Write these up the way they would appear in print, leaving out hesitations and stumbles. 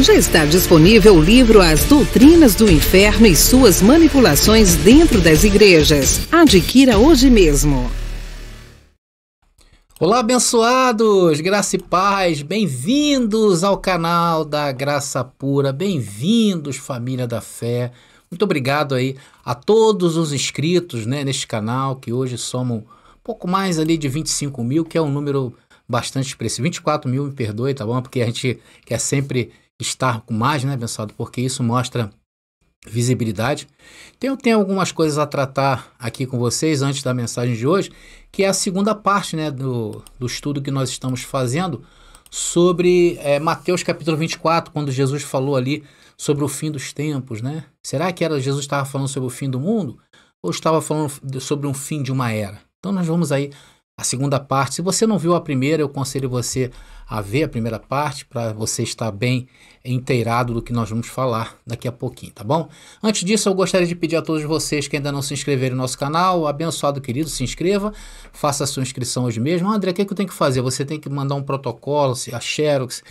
Já está disponível o livro As Doutrinas do Inferno e Suas Manipulações Dentro das Igrejas. Adquira hoje mesmo. Olá, abençoados, graça e paz, bem-vindos ao canal da Graça Pura, bem-vindos, família da fé. Muito obrigado aí a todos os inscritos, né, neste canal, que hoje somam um pouco mais ali de 25 mil, que é um número bastante expressivo. 24 mil, me perdoe, tá bom? Porque a gente quer sempre estar com mais, né, abençoado? Porque isso mostra visibilidade. Eu tenho algumas coisas a tratar aqui com vocês antes da mensagem de hoje, que é a segunda parte, né, do estudo que nós estamos fazendo sobre Mateus capítulo 24, quando Jesus falou ali sobre o fim dos tempos, né? Será que Jesus estava falando sobre o fim do mundo ou estava falando sobre um fim de uma era? Então nós vamos aí a segunda parte. Se você não viu a primeira, eu aconselho você a ver a primeira parte para você estar bem inteirado do que nós vamos falar daqui a pouquinho, tá bom? Antes disso, eu gostaria de pedir a todos vocês que ainda não se inscreveram no nosso canal, abençoado querido, se inscreva, faça a sua inscrição hoje mesmo. André, o que eu tenho que fazer? Você tem que mandar um protocolo, a xerox,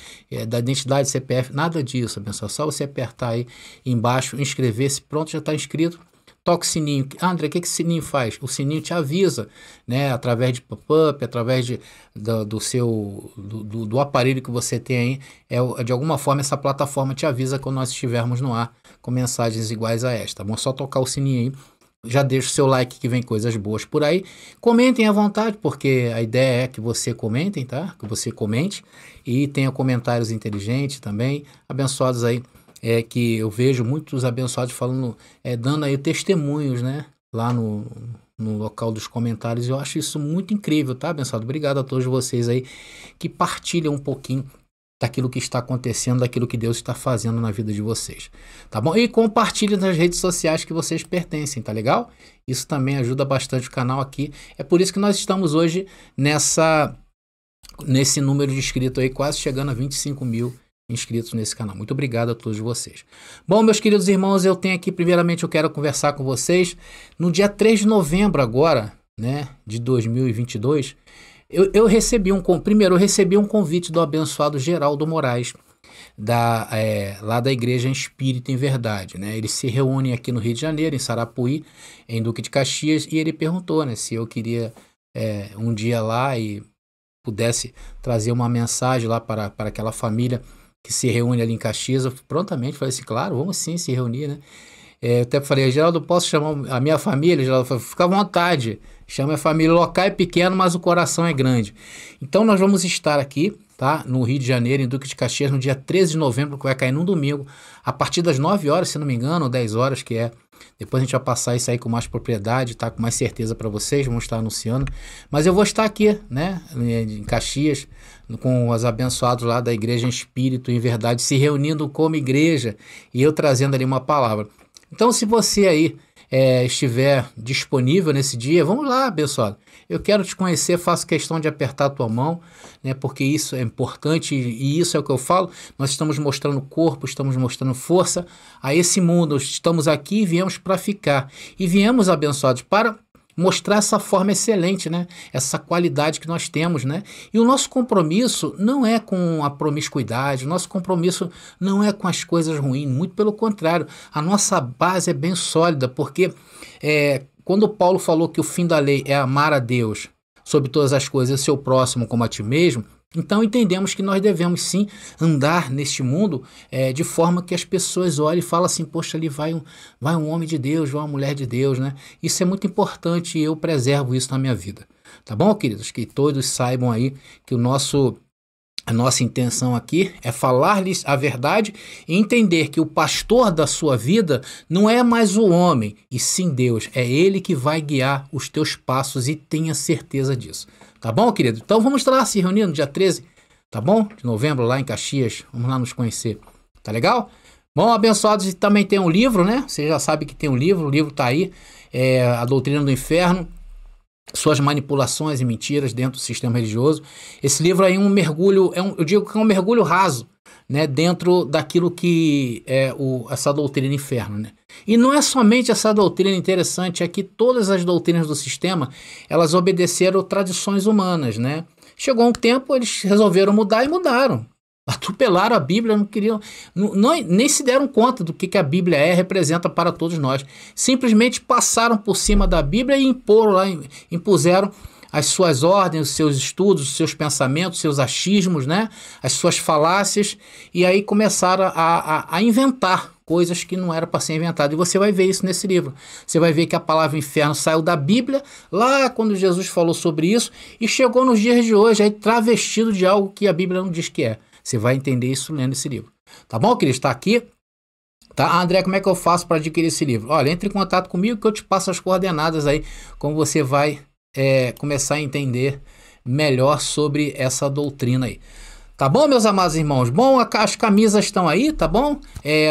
da identidade CPF, nada disso, abençoado. Só você apertar aí embaixo, inscrever-se, pronto, já está inscrito. Toque o sininho. André, o que esse sininho faz? O sininho te avisa, né? Através de pop-up, através do aparelho que você tem aí. De alguma forma, essa plataforma te avisa quando nós estivermos no ar com mensagens iguais a esta. Tá bom? Só tocar o sininho aí. Já deixa o seu like que vem coisas boas por aí. Comentem à vontade, porque a ideia é que você comentem, tá? Que você comente e tenha comentários inteligentes também. Abençoados aí. Que eu vejo muitos abençoados falando, dando aí testemunhos, né, lá no local dos comentários. Eu acho isso muito incrível, tá, abençoado? Obrigado a todos vocês aí que partilham um pouquinho daquilo que está acontecendo, daquilo que Deus está fazendo na vida de vocês, tá bom? E compartilhem nas redes sociais que vocês pertencem, tá legal? Isso também ajuda bastante o canal aqui. É por isso que nós estamos hoje nesse número de inscritos aí, quase chegando a 25 mil inscritos nesse canal. Muito obrigado a todos vocês. Bom, meus queridos irmãos, eu tenho aqui, primeiramente, eu quero conversar com vocês no dia 3 de novembro agora, né, de 2022, eu recebi um convite do abençoado Geraldo Moraes, lá da Igreja Espírita em Verdade, né? Eles se reúnem aqui no Rio de Janeiro, em Sarapuí, em Duque de Caxias, e ele perguntou, né, se eu queria um dia lá e pudesse trazer uma mensagem lá para aquela família que se reúne ali em Caxias. Eu prontamente falei assim, claro, vamos sim se reunir, né? Eu até falei, Geraldo, posso chamar a minha família? Geraldo falou, fica à vontade, chama a família. O local é pequeno, mas o coração é grande. Então nós vamos estar aqui, tá? No Rio de Janeiro, em Duque de Caxias, no dia 13 de novembro, que vai cair num domingo, a partir das 9 horas, se não me engano, ou 10 horas, que é. Depois a gente vai passar isso aí com mais propriedade, tá? Com mais certeza para vocês, vamos estar anunciando. Mas eu vou estar aqui, né? Em Caxias, com os abençoados lá da Igreja em Espírito, em Verdade, se reunindo como igreja e eu trazendo ali uma palavra. Então, se você aí estiver disponível nesse dia, vamos lá, abençoado. Eu quero te conhecer, faço questão de apertar a tua mão, né, porque isso é importante e isso é o que eu falo. Nós estamos mostrando corpo, estamos mostrando força a esse mundo. Estamos aqui e viemos para ficar. E viemos, abençoados, para mostrar essa forma excelente, né? Essa qualidade que nós temos, né? E o nosso compromisso não é com a promiscuidade, o nosso compromisso não é com as coisas ruins, muito pelo contrário, a nossa base é bem sólida, porque quando Paulo falou que o fim da lei é amar a Deus sobre todas as coisas e seu próximo como a ti mesmo, então entendemos que nós devemos sim andar neste mundo de forma que as pessoas olhem e falem assim, poxa, ali vai um homem de Deus, vai uma mulher de Deus, né? Isso é muito importante e eu preservo isso na minha vida. Tá bom, queridos? Que todos saibam aí que a nossa intenção aqui é falar-lhes a verdade e entender que o pastor da sua vida não é mais o homem, e sim Deus. É Ele que vai guiar os teus passos e tenha certeza disso. Tá bom, querido? Então vamos estar lá se reunindo no dia 13, tá bom? De novembro, lá em Caxias. Vamos lá nos conhecer. Tá legal? Bom, abençoados, também tem um livro, né? Você já sabe que tem um livro. O livro tá aí. A Doutrina do Inferno. Suas manipulações e mentiras dentro do sistema religioso. Esse livro aí é um mergulho, eu digo que é um mergulho raso, né, dentro daquilo que é essa doutrina inferno, né? E não é somente essa doutrina interessante, é que todas as doutrinas do sistema, elas obedeceram tradições humanas, né? Chegou um tempo, eles resolveram mudar e mudaram. Atropelaram a Bíblia, não queriam, nem se deram conta do que a Bíblia representa para todos nós. Simplesmente passaram por cima da Bíblia e impuseram as suas ordens, os seus estudos, os seus pensamentos, os seus achismos, né? As suas falácias, e aí começaram a inventar coisas que não eram para ser inventadas. E você vai ver isso nesse livro. Você vai ver que a palavra inferno saiu da Bíblia, lá quando Jesus falou sobre isso, e chegou nos dias de hoje, aí travestido de algo que a Bíblia não diz que é. Você vai entender isso lendo esse livro. Tá bom, querido? Está aqui. Tá, André, como é que eu faço para adquirir esse livro? Olha, entre em contato comigo que eu te passo as coordenadas aí, como você vai começar a entender melhor sobre essa doutrina aí. Tá bom, meus amados irmãos? Bom, as camisas estão aí, tá bom?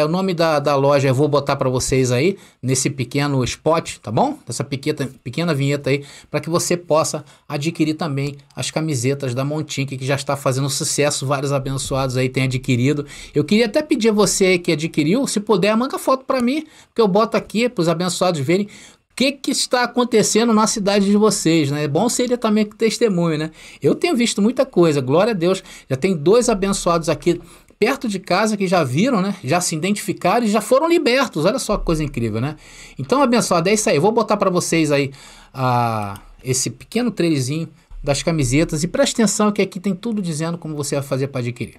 O nome da loja eu vou botar para vocês aí, nesse pequeno spot, tá bom? Essa pequena vinheta aí, para que você possa adquirir também as camisetas da Montink, que já está fazendo sucesso, vários abençoados aí têm adquirido. Eu queria até pedir a você que adquiriu, se puder, manda foto para mim, que eu boto aqui para os abençoados verem o que está acontecendo na cidade de vocês, né? É bom seria também que testemunho, né? Eu tenho visto muita coisa, glória a Deus. Já tem 2 abençoados aqui perto de casa que já viram, né? Já se identificaram e já foram libertos. Olha só que coisa incrível, né? Então, abençoado, é isso aí. Eu vou botar para vocês aí esse pequeno trailerzinho das camisetas. E preste atenção que aqui tem tudo dizendo como você vai fazer para adquirir.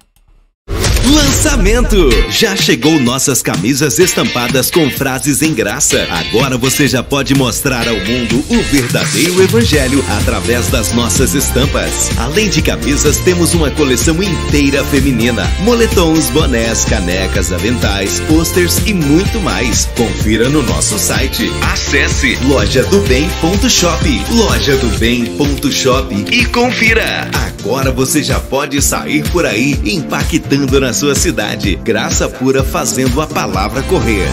Lançamento! Já chegou nossas camisas estampadas com frases em graça. Agora você já pode mostrar ao mundo o verdadeiro evangelho através das nossas estampas. Além de camisas, temos uma coleção inteira feminina. Moletons, bonés, canecas, aventais, posters e muito mais. Confira no nosso site. Acesse lojadobem.shop, lojadobem.shop e confira. Agora você já pode sair por aí impactando na sua cidade. Graça pura fazendo a palavra correr.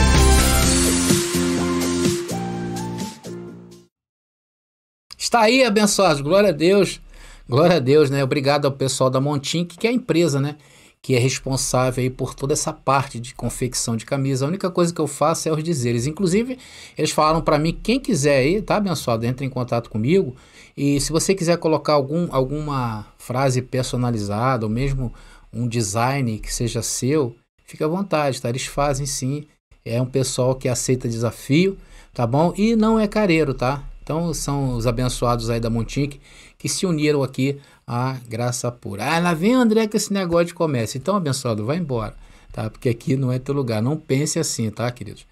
Está aí, abençoados. Glória a Deus. Glória a Deus, né? Obrigado ao pessoal da Montink, que é a empresa, né? Que é responsável aí por toda essa parte de confecção de camisa. A única coisa que eu faço é os dizeres. Inclusive, eles falaram para mim, quem quiser aí, tá, abençoado? Entre em contato comigo. E se você quiser colocar alguma frase personalizada, ou mesmo um design que seja seu, fica à vontade, tá? Eles fazem sim. É um pessoal que aceita desafio, tá bom? E não é careiro, tá? Então são os abençoados aí da Montink que se uniram aqui à graça pura. Ah, lá vem o André com esse negócio de comércio. Então, abençoado, vai embora, tá? Porque aqui não é teu lugar. Não pense assim, tá, queridos?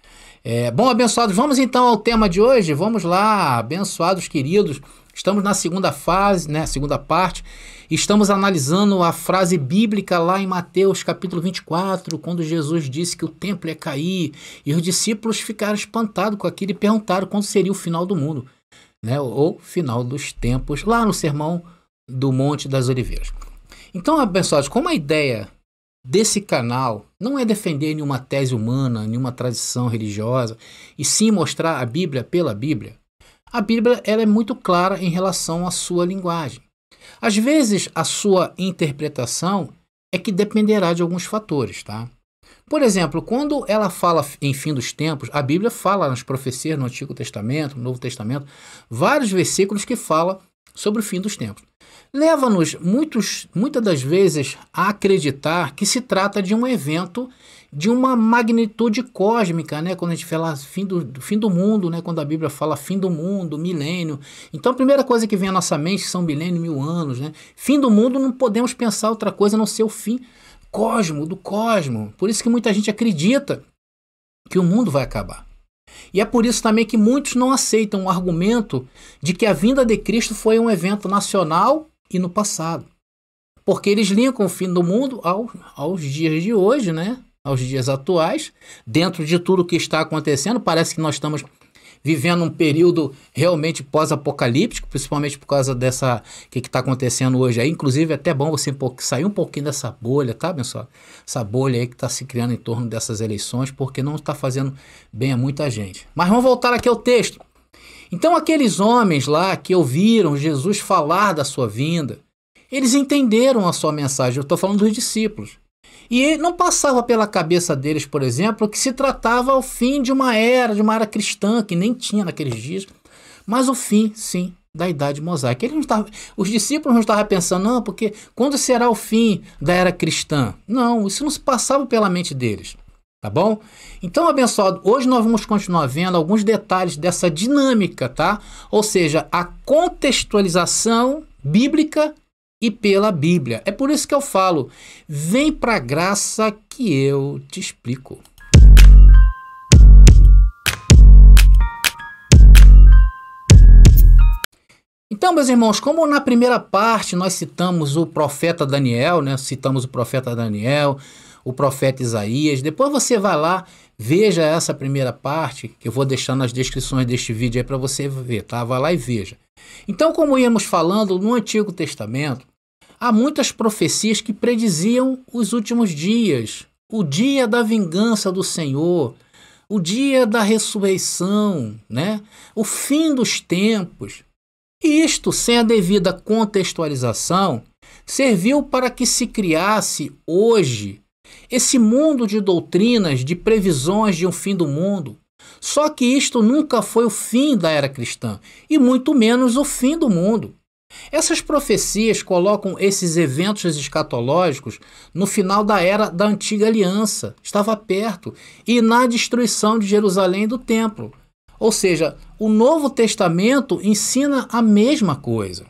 Bom, abençoados, vamos então ao tema de hoje. Vamos lá, abençoados queridos. Estamos na segunda fase, né? Segunda parte. Estamos analisando a frase bíblica lá em Mateus capítulo 24, quando Jesus disse que o templo ia cair, e os discípulos ficaram espantados com aquilo e perguntaram quando seria o final do mundo, né? Ou final dos tempos, lá no Sermão do Monte das Oliveiras. Então, abençoados, como a ideia desse canal não é defender nenhuma tese humana, nenhuma tradição religiosa, e sim mostrar a Bíblia pela Bíblia, a Bíblia ela é muito clara em relação à sua linguagem. Às vezes, a sua interpretação é que dependerá de alguns fatores, tá? Por exemplo, quando ela fala em fim dos tempos, a Bíblia fala nas profecias no Antigo Testamento, no Novo Testamento, vários versículos que falam sobre o fim dos tempos. Leva-nos muitas das vezes a acreditar que se trata de um evento de uma magnitude cósmica, né? Quando a gente fala fim do mundo, né? Quando a Bíblia fala fim do mundo, milênio. Então a primeira coisa que vem à nossa mente são milênio, 1000 anos, né? Fim do mundo, não podemos pensar outra coisa a não ser o fim do cosmo. Por isso que muita gente acredita que o mundo vai acabar. E é por isso também que muitos não aceitam o argumento de que a vinda de Cristo foi um evento nacional e no passado. Porque eles linkam o fim do mundo aos dias de hoje, né? Aos dias atuais. Dentro de tudo que está acontecendo, parece que nós estamos vivendo um período realmente pós-apocalíptico, principalmente por causa dessa que está acontecendo hoje aí. Inclusive, é até bom você sair um pouquinho dessa bolha, tá, pessoal? Essa bolha aí que está se criando em torno dessas eleições, porque não está fazendo bem a muita gente. Mas vamos voltar aqui ao texto. Então, aqueles homens lá que ouviram Jesus falar da sua vinda, eles entenderam a sua mensagem. Eu estou falando dos discípulos. E não passava pela cabeça deles, por exemplo, que se tratava ao fim de uma era cristã, que nem tinha naqueles dias, mas o fim, sim, da idade mosaica. Os discípulos não estavam pensando, não, porque quando será o fim da era cristã? Não, isso não se passava pela mente deles. Tá bom? Então, abençoado, hoje nós vamos continuar vendo alguns detalhes dessa dinâmica, tá? Ou seja, a contextualização bíblica e pela Bíblia. É por isso que eu falo, vem pra graça que eu te explico. Então, meus irmãos, como na primeira parte nós citamos o profeta Daniel, né? Citamos o profeta Daniel, o profeta Isaías. Depois você vai lá, veja essa primeira parte, que eu vou deixar nas descrições deste vídeo aí para você ver, tá? Vai lá e veja. Então, como íamos falando, no Antigo Testamento, há muitas profecias que prediziam os últimos dias, o dia da vingança do Senhor, o dia da ressurreição, né? O fim dos tempos. E isto, sem a devida contextualização, serviu para que se criasse hoje esse mundo de doutrinas, de previsões de um fim do mundo. Só que isto nunca foi o fim da era cristã, e muito menos o fim do mundo. Essas profecias colocam esses eventos escatológicos no final da era da antiga aliança, estava perto, e na destruição de Jerusalém e do templo. Ou seja, o Novo Testamento ensina a mesma coisa.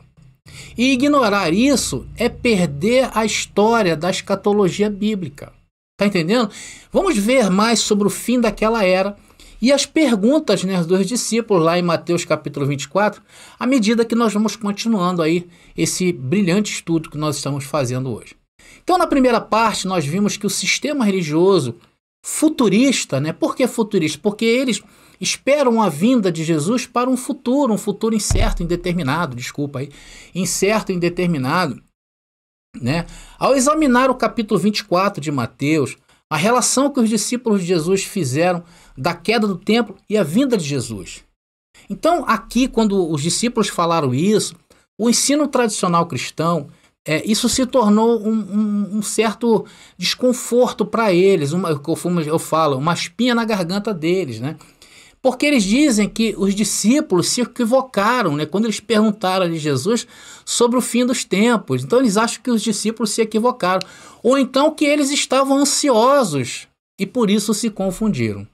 E ignorar isso é perder a história da escatologia bíblica. Tá entendendo? Vamos ver mais sobre o fim daquela era e as perguntas, né, dos discípulos lá em Mateus capítulo 24, à medida que nós vamos continuando aí esse brilhante estudo que nós estamos fazendo hoje. Então, na primeira parte, nós vimos que o sistema religioso futurista, né? Por que futurista? Porque eles esperam a vinda de Jesus para um futuro incerto, indeterminado, incerto, indeterminado, né? Ao examinar o capítulo 24 de Mateus, a relação que os discípulos de Jesus fizeram da queda do templo e a vinda de Jesus. Então, aqui, quando os discípulos falaram isso, o ensino tradicional cristão, isso se tornou um certo desconforto para eles, eu falo, uma espinha na garganta deles, né? Porque eles dizem que os discípulos se equivocaram, né, quando eles perguntaram a Jesus sobre o fim dos tempos. Então eles acham que os discípulos se equivocaram. Ou então que eles estavam ansiosos e por isso se confundiram.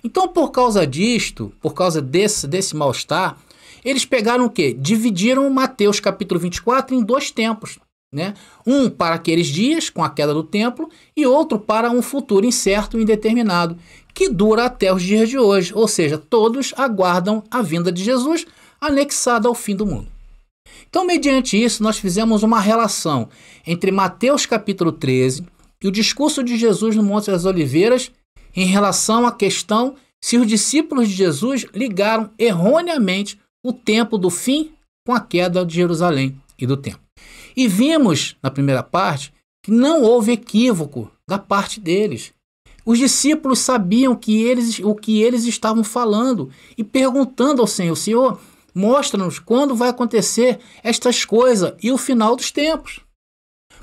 Então, por causa disto, por causa desse mal-estar, eles pegaram o quê? Dividiram Mateus capítulo 24 em dois tempos, né? Um para aqueles dias, com a queda do templo, e outro para um futuro incerto e indeterminado, que dura até os dias de hoje. Ou seja, todos aguardam a vinda de Jesus anexada ao fim do mundo. Então, mediante isso, nós fizemos uma relação entre Mateus capítulo 13 e o discurso de Jesus no Monte das Oliveiras em relação à questão se os discípulos de Jesus ligaram erroneamente o tempo do fim com a queda de Jerusalém e do templo. E vimos, na primeira parte, que não houve equívoco da parte deles. Os discípulos sabiam o que eles estavam falando e perguntando ao Senhor: Senhor, mostra-nos quando vai acontecer estas coisas e o final dos tempos.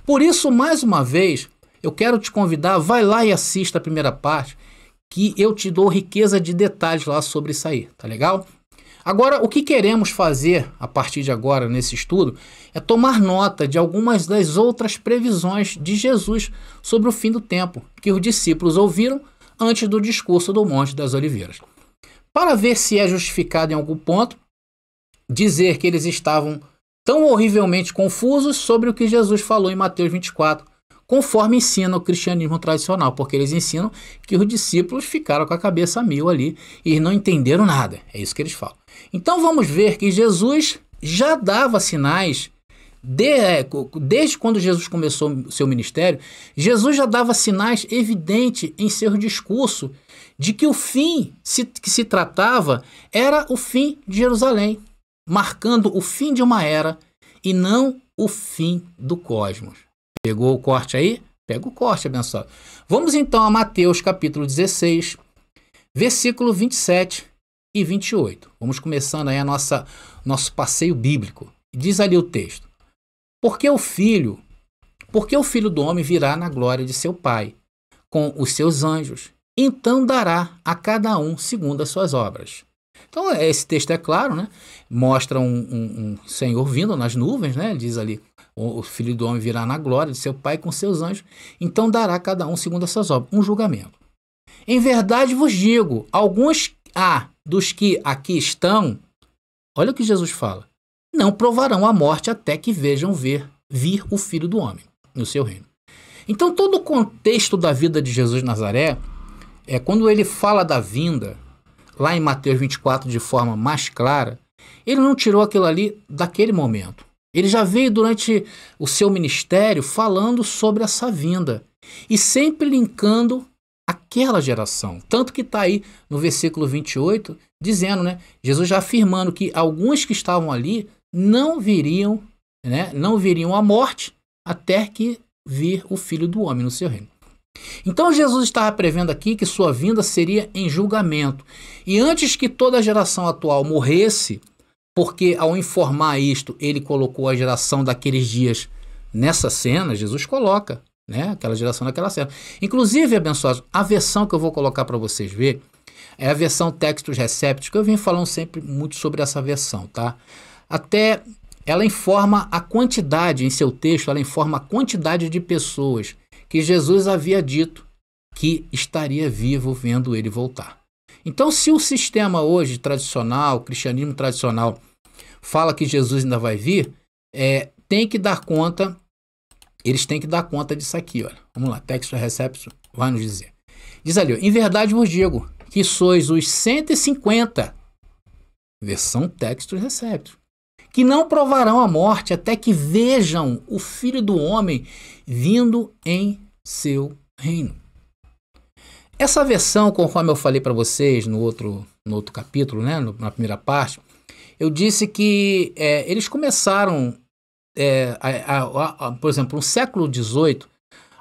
Por isso, mais uma vez, eu quero te convidar, vai lá e assista a primeira parte, que eu te dou riqueza de detalhes lá sobre isso aí, tá legal? Agora, o que queremos fazer a partir de agora nesse estudo é tomar nota de algumas das outras previsões de Jesus sobre o fim do tempo que os discípulos ouviram antes do discurso do Monte das Oliveiras. Para ver se é justificado em algum ponto dizer que eles estavam tão horrivelmente confusos sobre o que Jesus falou em Mateus 24, conforme ensina o cristianismo tradicional, porque eles ensinam que os discípulos ficaram com a cabeça a mil ali e não entenderam nada. É isso que eles falam. Então vamos ver que Jesus já dava sinais, desde quando Jesus começou o seu ministério, Jesus já dava sinais evidentes em seu discurso de que o fim que se tratava era o fim de Jerusalém, marcando o fim de uma era e não o fim do cosmos. Pegou o corte aí? Pega o corte, abençoado. Vamos então a Mateus capítulo 16, versículo 27 e 28. Vamos começando aí nosso passeio bíblico. Diz ali o texto: Porque o filho do homem virá na glória de seu Pai, com os seus anjos, então dará a cada um segundo as suas obras. Então, esse texto é claro, né? Mostra um Senhor vindo nas nuvens, né? Ele diz ali, o Filho do Homem virá na glória de seu Pai com seus anjos, então dará a cada um segundo as suas obras, um julgamento. Em verdade vos digo, alguns dos que aqui estão, olha o que Jesus fala, não provarão a morte até que vejam vir o Filho do Homem no seu reino. Então, todo o contexto da vida de Jesus de Nazaré, quando ele fala da vinda, lá em Mateus 24, de forma mais clara, ele não tirou aquilo ali daquele momento. Ele já veio durante o seu ministério falando sobre essa vinda e sempre linkando aquela geração. Tanto que está aí no versículo 28, dizendo, né, Jesus já afirmando que alguns que estavam ali não viriam a morte até que vir o Filho do Homem no seu reino. Então Jesus estava prevendo aqui que sua vinda seria em julgamento. E antes que toda a geração atual morresse, porque ao informar isto, ele colocou a geração daqueles dias nessa cena, Jesus coloca, né, aquela geração naquela cena. Inclusive, abençoados, a versão que eu vou colocar para vocês verem é a versão Textus Receptus, que eu venho falando sempre muito sobre essa versão, tá? Até ela informa a quantidade, em seu texto, ela informa a quantidade de pessoas que Jesus havia dito que estaria vivo vendo ele voltar. Então, se o sistema hoje tradicional, o cristianismo tradicional, fala que Jesus ainda vai vir, tem que dar conta, eles têm que dar conta disso aqui, olha. Vamos lá, Textus Receptus vai nos dizer. Diz ali, em verdade vos digo que sois os 150, versão Textus Receptus, que não provarão a morte até que vejam o Filho do Homem vindo em seu reino. Essa versão, conforme eu falei para vocês no outro capítulo, né, na primeira parte, eu disse que eles começaram, por exemplo, no século XVIII,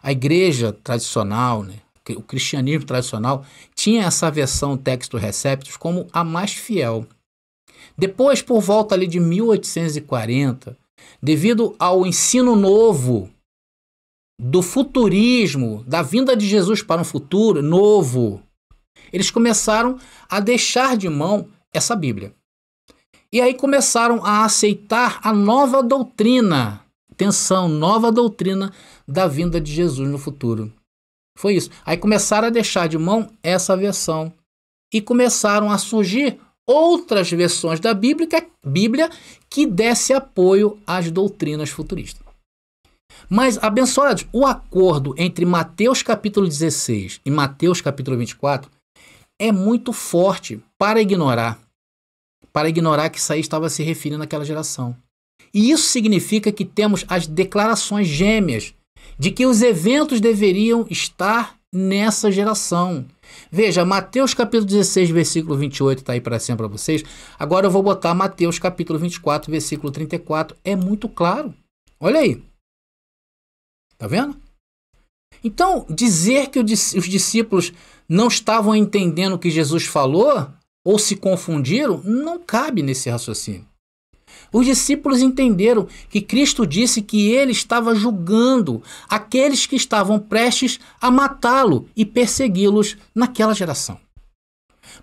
a igreja tradicional, né, o cristianismo tradicional, tinha essa versão Textus Receptus como a mais fiel. Depois, por volta ali de 1840, devido ao ensino novo do futurismo, da vinda de Jesus para um futuro novo, eles começaram a deixar de mão essa Bíblia. E aí começaram a aceitar a nova doutrina, atenção, nova doutrina da vinda de Jesus no futuro. Foi isso. Aí começaram a deixar de mão essa versão e começaram a surgir outras versões da Bíblia que desse apoio às doutrinas futuristas. Mas, abençoados, o acordo entre Mateus capítulo 16 e Mateus capítulo 24 é muito forte para ignorar que isso aí estava se referindo àquela geração. E isso significa que temos as declarações gêmeas de que os eventos deveriam estar nessa geração. Veja, Mateus capítulo 16, versículo 28 está aí para sempre para vocês. Agora eu vou botar Mateus capítulo 24, versículo 34. É muito claro. Olha aí. Tá vendo? Então, dizer que os discípulos não estavam entendendo o que Jesus falou ou se confundiram, não cabe nesse raciocínio. Os discípulos entenderam que Cristo disse que ele estava julgando aqueles que estavam prestes a matá-lo e persegui-los naquela geração.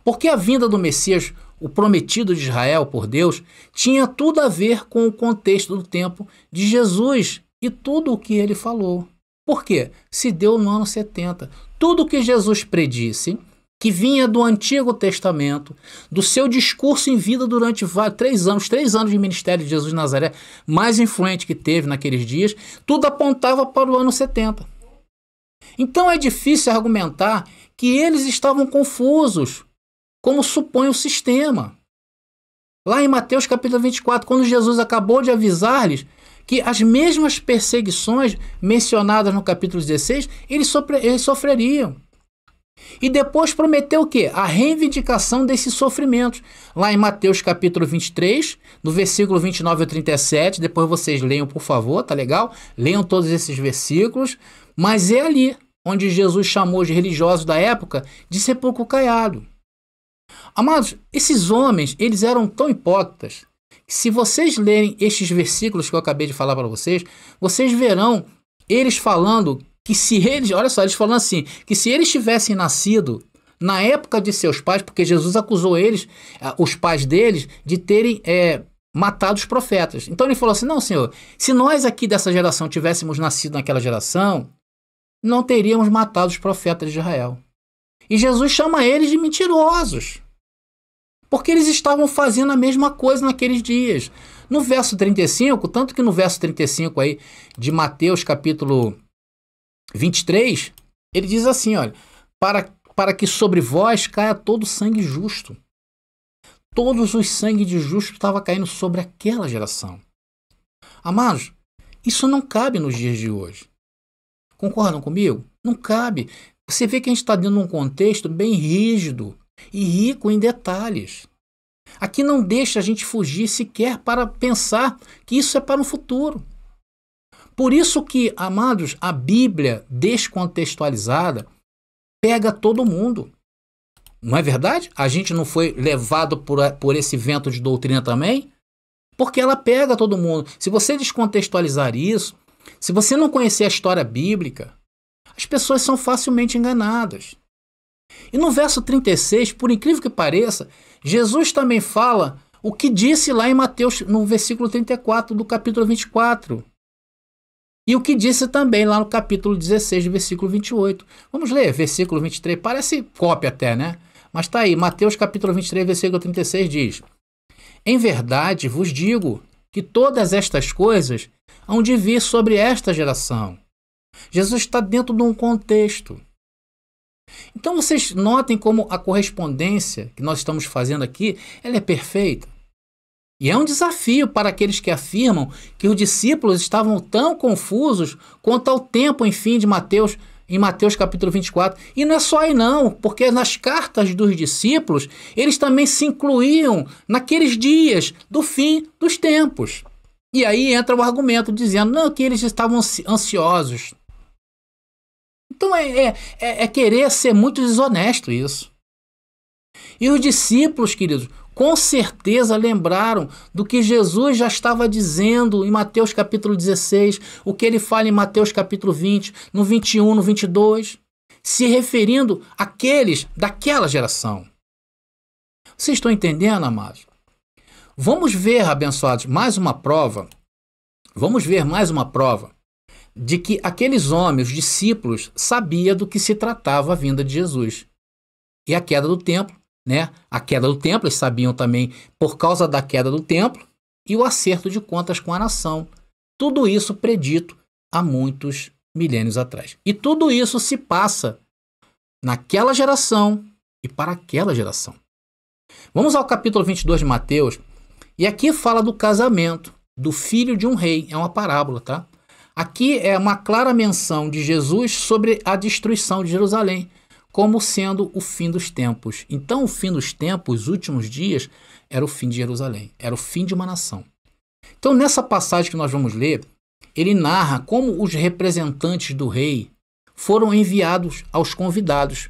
Porque a vinda do Messias, o prometido de Israel por Deus, tinha tudo a ver com o contexto do tempo de Jesus e tudo o que ele falou. Por quê? Se deu no ano 70. Tudo o que Jesus predisse, que vinha do Antigo Testamento, do seu discurso em vida durante 3 anos de ministério de Jesus de Nazaré, mais influente que teve naqueles dias, tudo apontava para o ano 70. Então é difícil argumentar que eles estavam confusos, como supõe o sistema. Lá em Mateus capítulo 24, quando Jesus acabou de avisar-lhes que as mesmas perseguições mencionadas no capítulo 16, eles sofreriam. E depois prometeu o quê? A reivindicação desses sofrimentos. Lá em Mateus capítulo 23, no versículo 29 ao 37, depois vocês leiam, por favor, tá legal? Leiam todos esses versículos, mas é ali onde Jesus chamou os religiosos da época de sepulcro caiado. Amados, esses homens, eles eram tão hipócritas que se vocês lerem estes versículos que eu acabei de falar para vocês, vocês verão eles falando que se eles, olha só, eles falando assim, que se eles tivessem nascido na época de seus pais, porque Jesus acusou eles, os pais deles, de terem matado os profetas. Então ele falou assim, não, Senhor, se nós aqui dessa geração tivéssemos nascido naquela geração, não teríamos matado os profetas de Israel. E Jesus chama eles de mentirosos, porque eles estavam fazendo a mesma coisa naqueles dias. No verso 35, tanto que no verso 35 aí de Mateus capítulo 23, ele diz assim, olha, para que sobre vós caia todo sangue justo. Todos os sangue de justo estavam caindo sobre aquela geração. Amados, isso não cabe nos dias de hoje. Concordam comigo? Não cabe. Você vê que a gente está dentro de um contexto bem rígido e rico em detalhes. Aqui não deixa a gente fugir sequer para pensar que isso é para o futuro. Por isso que, amados, a Bíblia descontextualizada pega todo mundo. Não é verdade? A gente não foi levado por esse vento de doutrina também? Porque ela pega todo mundo. Se você descontextualizar isso, se você não conhecer a história bíblica, as pessoas são facilmente enganadas. E no verso 36, por incrível que pareça, Jesus também fala o que disse lá em Mateus, no versículo 34 do capítulo 24. E o que disse também lá no capítulo 16, versículo 28. Vamos ler, versículo 23, parece cópia até, né? Mas está aí, Mateus capítulo 23, versículo 36 diz: Em verdade vos digo que todas estas coisas hão de vir sobre esta geração. Jesus está dentro de um contexto. Então vocês notem como a correspondência que nós estamos fazendo aqui, ela é perfeita. E é um desafio para aqueles que afirmam que os discípulos estavam tão confusos quanto ao tempo, enfim, de Mateus, em Mateus capítulo 24. E não é só aí não, porque nas cartas dos discípulos, eles também se incluíam naqueles dias do fim dos tempos. E aí entra o argumento dizendo não, que eles estavam ansiosos. Então é querer ser muito desonesto isso. E os discípulos, queridos, com certeza lembraram do que Jesus já estava dizendo em Mateus capítulo 16, o que ele fala em Mateus capítulo 20, no 21, no 22, se referindo àqueles daquela geração. Vocês estão entendendo, amados? Vamos ver, abençoados, mais uma prova. Vamos ver mais uma prova de que aqueles homens, os discípulos, sabiam do que se tratava a vinda de Jesus. E a queda do templo, né? A queda do templo, eles sabiam também por causa da queda do templo e o acerto de contas com a nação. Tudo isso predito há muitos milênios atrás. E tudo isso se passa naquela geração e para aquela geração. Vamos ao capítulo 22 de Mateus, e aqui fala do casamento do filho de um rei. É uma parábola, tá? Aqui é uma clara menção de Jesus sobre a destruição de Jerusalém, como sendo o fim dos tempos. Então, o fim dos tempos, os últimos dias, era o fim de Jerusalém, era o fim de uma nação. Então, nessa passagem que nós vamos ler, ele narra como os representantes do rei foram enviados aos convidados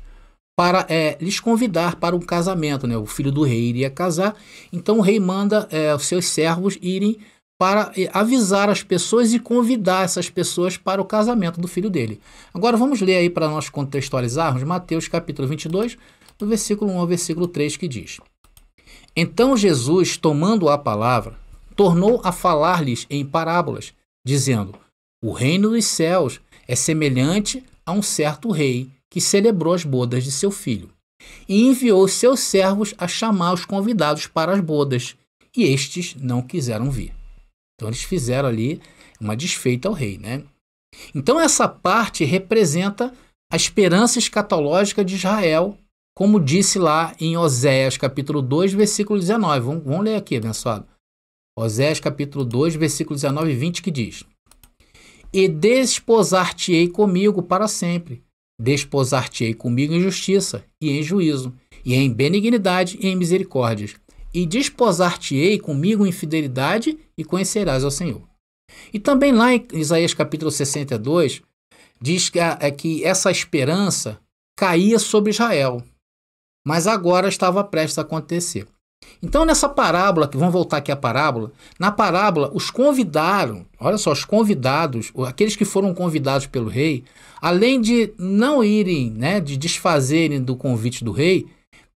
para lhes convidar para um casamento, né? O filho do rei iria casar, então o rei manda os seus servos irem para avisar as pessoas e convidar essas pessoas para o casamento do filho dele. Agora vamos ler aí para nós contextualizarmos Mateus capítulo 22, do versículo 1 ao versículo 3, que diz: Então Jesus, tomando a palavra, tornou a falar-lhes em parábolas, dizendo: O reino dos céus é semelhante a um certo rei que celebrou as bodas de seu filho, e enviou seus servos a chamar os convidados para as bodas, e estes não quiseram vir. Então eles fizeram ali uma desfeita ao rei, né? Então essa parte representa a esperança escatológica de Israel, como disse lá em Oséias capítulo 2, versículo 19. Vamos ler aqui, abençoado. Oséias capítulo 2, versículo 19 e 20, que diz: E desposar-te-ei comigo para sempre. Desposar-te-ei comigo em justiça e em juízo, e em benignidade e em misericórdias. E desposar-te-ei comigo em fidelidade e conhecerás ao Senhor. E também lá em Isaías capítulo 62, diz que essa esperança caía sobre Israel, mas agora estava prestes a acontecer. Então, nessa parábola, vamos voltar aqui à parábola, na parábola, os convidaram, olha só, os convidados, aqueles que foram convidados pelo rei, além de não irem, né, de desfazerem do convite do rei,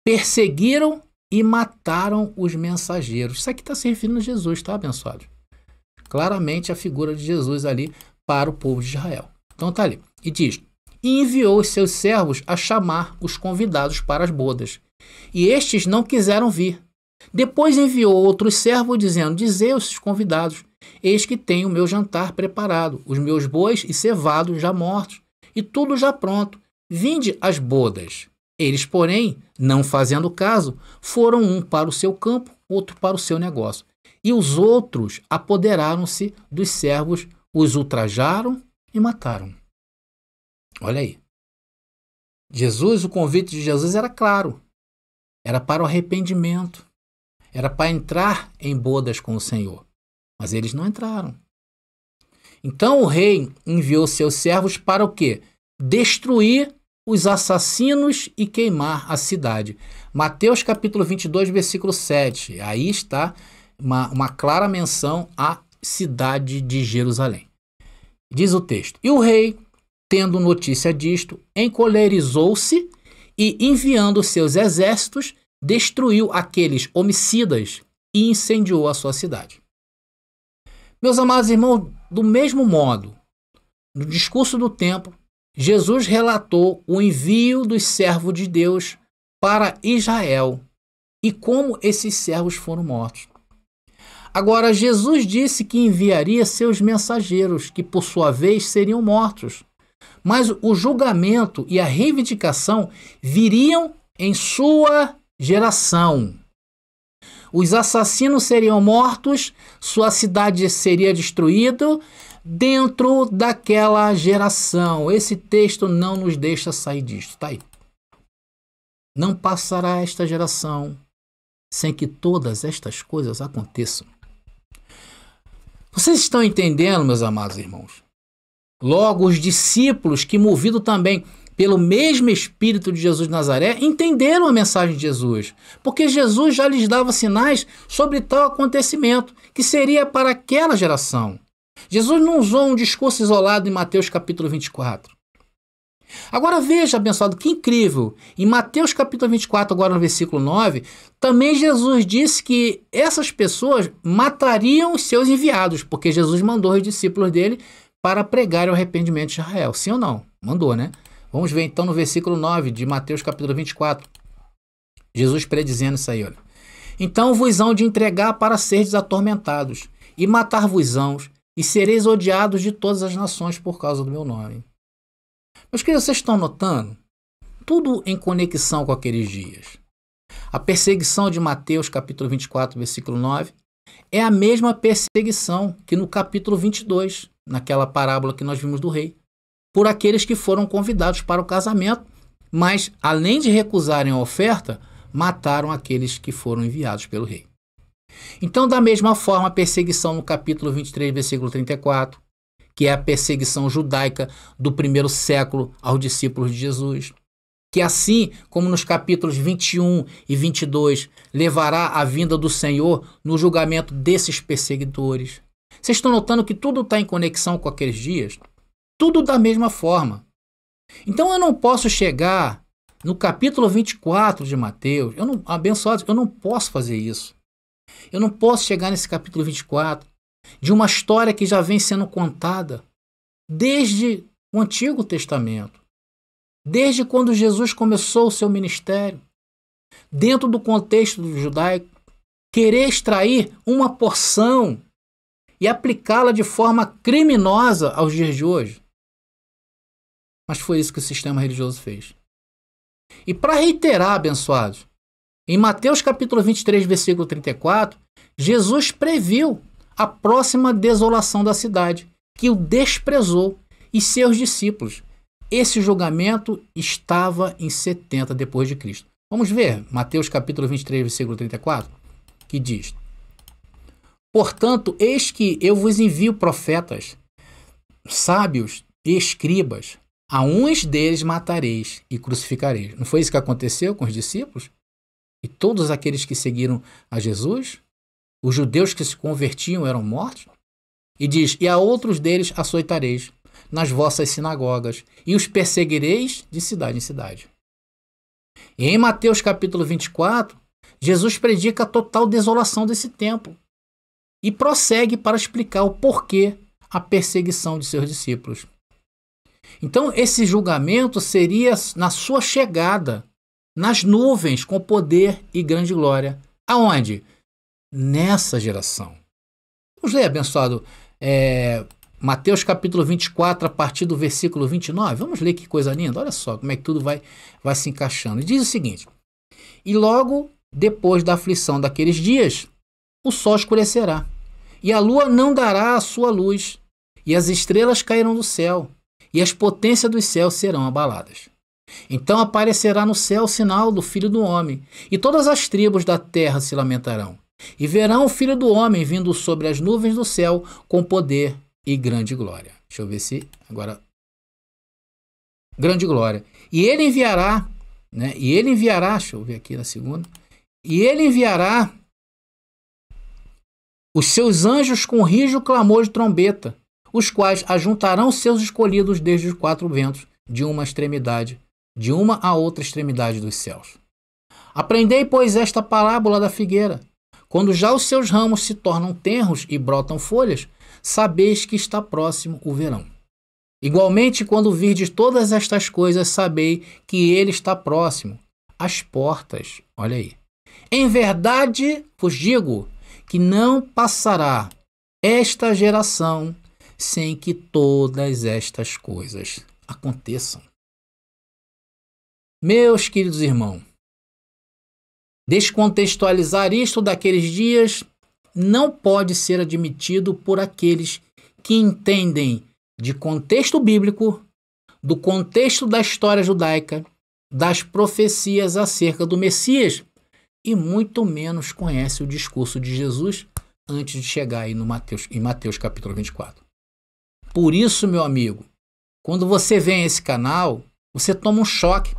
perseguiram e mataram os mensageiros. Isso aqui está se referindo a Jesus, tá, abençoado? Claramente a figura de Jesus ali para o povo de Israel. Então tá ali. E diz, e enviou os seus servos a chamar os convidados para as bodas. E estes não quiseram vir. Depois enviou outros servos, dizendo, dizei aos convidados, eis que tenho o meu jantar preparado, os meus bois e cevados já mortos, e tudo já pronto. Vinde às bodas. Eles, porém, não fazendo caso, foram um para o seu campo, outro para o seu negócio. E os outros apoderaram-se dos servos, os ultrajaram e mataram. Olha aí. Jesus, o convite de Jesus era claro. Era para o arrependimento. Era para entrar em bodas com o Senhor. Mas eles não entraram. Então o rei enviou seus servos para o quê? Destruir os assassinos e queimar a cidade. Mateus capítulo 22, versículo 7. Aí está uma clara menção à cidade de Jerusalém. Diz o texto, e o rei, tendo notícia disto, encolerizou-se e, enviando seus exércitos, destruiu aqueles homicidas e incendiou a sua cidade. Meus amados irmãos, do mesmo modo, no discurso do templo, Jesus relatou o envio dos servos de Deus para Israel e como esses servos foram mortos. Agora, Jesus disse que enviaria seus mensageiros, que por sua vez seriam mortos. Mas o julgamento e a reivindicação viriam em sua geração. Os assassinos seriam mortos, sua cidade seria destruída dentro daquela geração. Esse texto não nos deixa sair disto. Está aí. Não passará esta geração sem que todas estas coisas aconteçam. Vocês estão entendendo, meus amados irmãos? Logo, os discípulos, que movidos também pelo mesmo Espírito de Jesus de Nazaré, entenderam a mensagem de Jesus, porque Jesus já lhes dava sinais sobre tal acontecimento, que seria para aquela geração. Jesus não usou um discurso isolado em Mateus capítulo 24. Agora veja, abençoado, que incrível. Em Mateus capítulo 24, agora no versículo 9, também Jesus disse que essas pessoas matariam os seus enviados, porque Jesus mandou os discípulos dele para pregar o arrependimento de Israel. Sim ou não? Mandou, né? Vamos ver então no versículo 9 de Mateus capítulo 24. Jesus predizendo isso aí, olha. Então vos hão de entregar para seres atormentados, e matar-vos-ão, e sereis odiados de todas as nações por causa do meu nome. Meus queridos, vocês estão notando? Tudo em conexão com aqueles dias. A perseguição de Mateus capítulo 24, versículo 9, é a mesma perseguição que no capítulo 22, naquela parábola que nós vimos do rei, por aqueles que foram convidados para o casamento, mas, além de recusarem a oferta, mataram aqueles que foram enviados pelo rei. Então, da mesma forma, a perseguição no capítulo 23, versículo 34, que é a perseguição judaica do primeiro século aos discípulos de Jesus, que assim como nos capítulos 21 e 22, levará a vinda do Senhor no julgamento desses perseguidores. Vocês estão notando que tudo está em conexão com aqueles dias? Tudo da mesma forma. Então eu não posso chegar no capítulo 24 de Mateus, abençoados, eu não posso fazer isso. Eu não posso chegar nesse capítulo 24 de uma história que já vem sendo contada desde o Antigo Testamento, desde quando Jesus começou o seu ministério, dentro do contexto do judaico, querer extrair uma porção e aplicá-la de forma criminosa aos dias de hoje. Mas foi isso que o sistema religioso fez. E para reiterar, abençoados, em Mateus capítulo 23, versículo 34, Jesus previu a próxima desolação da cidade, que o desprezou, e seus discípulos. Esse julgamento estava em 70 depois de Cristo. Vamos ver Mateus capítulo 23, versículo 34, que diz: portanto, eis que eu vos envio profetas, sábios e escribas. A uns deles matareis e crucificareis. Não foi isso que aconteceu com os discípulos? E todos aqueles que seguiram a Jesus, os judeus que se convertiam eram mortos. E diz, e a outros deles açoitareis nas vossas sinagogas, e os perseguireis de cidade em cidade. E em Mateus capítulo 24, Jesus predica a total desolação desse tempo e prossegue para explicar o porquê a perseguição de seus discípulos. Então, esse julgamento seria na sua chegada, nas nuvens, com poder e grande glória. Aonde? Nessa geração. Vamos ler, abençoado, Mateus capítulo 24, a partir do versículo 29. Vamos ler que coisa linda. Olha só como é que tudo vai se encaixando. E diz o seguinte: e logo depois da aflição daqueles dias, o sol escurecerá, e a lua não dará a sua luz, e as estrelas cairão do céu, e as potências dos céus serão abaladas. Então aparecerá no céu o sinal do Filho do Homem, e todas as tribos da terra se lamentarão, e verão o Filho do Homem vindo sobre as nuvens do céu com poder e grande glória. Deixa eu ver se agora... Grande glória. E ele enviará, deixa eu ver aqui na segunda, e ele enviará os seus anjos com rijo clamor de trombeta, os quais ajuntarão seus escolhidos desde os quatro ventos, de uma a outra extremidade dos céus. Aprendei, pois, esta parábola da figueira. Quando já os seus ramos se tornam tenros e brotam folhas, sabeis que está próximo o verão. Igualmente, quando virdes todas estas coisas, sabei que ele está próximo, às portas. Olha aí. Em verdade vos digo que não passará esta geração sem que todas estas coisas aconteçam. Meus queridos irmãos, descontextualizar isto daqueles dias não pode ser admitido por aqueles que entendem de contexto bíblico, do contexto da história judaica, das profecias acerca do Messias, e muito menos conhece o discurso de Jesus antes de chegar aí em Mateus capítulo 24. Por isso, meu amigo, quando você vem a esse canal, você toma um choque.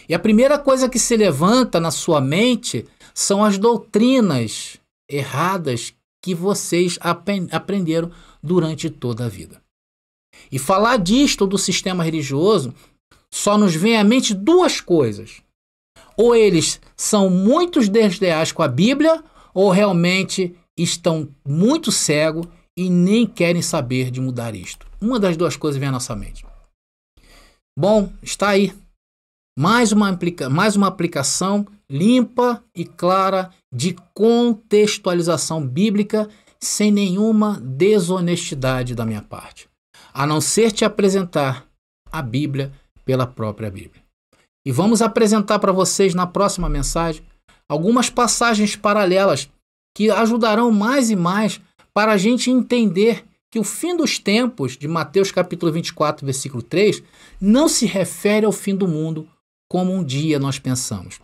E a primeira coisa que se levanta na sua mente são as doutrinas erradas que vocês aprenderam durante toda a vida. E falar disto do sistema religioso só nos vem à mente duas coisas. Ou eles são muito desleais com a Bíblia, ou realmente estão muito cegos e nem querem saber de mudar isto. Uma das duas coisas vem à nossa mente. Bom, está aí. Mais uma aplicação limpa e clara de contextualização bíblica sem nenhuma desonestidade da minha parte, a não ser te apresentar a Bíblia pela própria Bíblia. E vamos apresentar para vocês na próxima mensagem algumas passagens paralelas que ajudarão mais e mais para a gente entender que o fim dos tempos de Mateus capítulo 24, versículo 3, não se refere ao fim do mundo como um dia nós pensamos.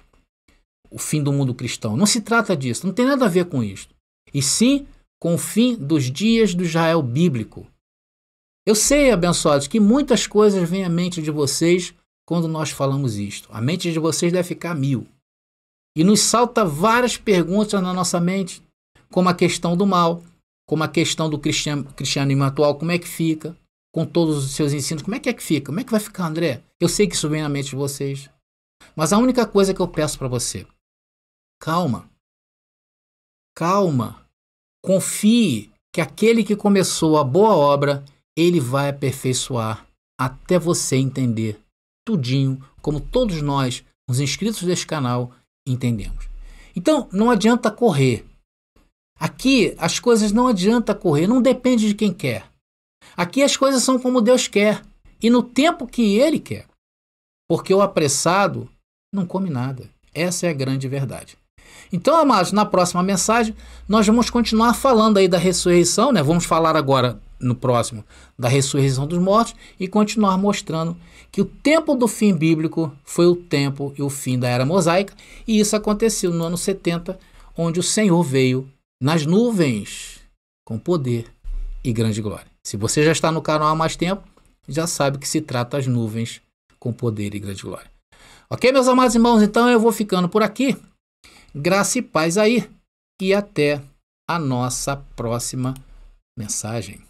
O fim do mundo cristão. Não se trata disso, não tem nada a ver com isso. E sim com o fim dos dias do Israel bíblico. Eu sei, abençoados, que muitas coisas vêm à mente de vocês quando nós falamos isto. A mente de vocês deve ficar 1000. E nos salta várias perguntas na nossa mente, como a questão do mal, como a questão do cristianismo atual, como é que fica, com todos os seus ensinos, como é que fica? Como é que vai ficar, André? Eu sei que isso vem na mente de vocês. Mas a única coisa que eu peço para você, calma, confie que aquele que começou a boa obra, ele vai aperfeiçoar até você entender tudinho, como todos nós, os inscritos deste canal, entendemos. Então, não adianta correr. Aqui, as coisas não adianta correr, não depende de quem quer. Aqui as coisas são como Deus quer, e no tempo que Ele quer. Porque o apressado não come nada. Essa é a grande verdade. Então, amados, na próxima mensagem, nós vamos continuar falando aí da ressurreição, né? Vamos falar agora, no próximo, da ressurreição dos mortos e continuar mostrando que o tempo do fim bíblico foi o tempo e o fim da era mosaica, e isso aconteceu no ano 70, onde o Senhor veio nas nuvens com poder e grande glória. Se você já está no canal há mais tempo, já sabe que se trata as nuvens com poder e grande glória. Ok, meus amados irmãos? Então eu vou ficando por aqui. Graça e paz aí. E até a nossa próxima mensagem.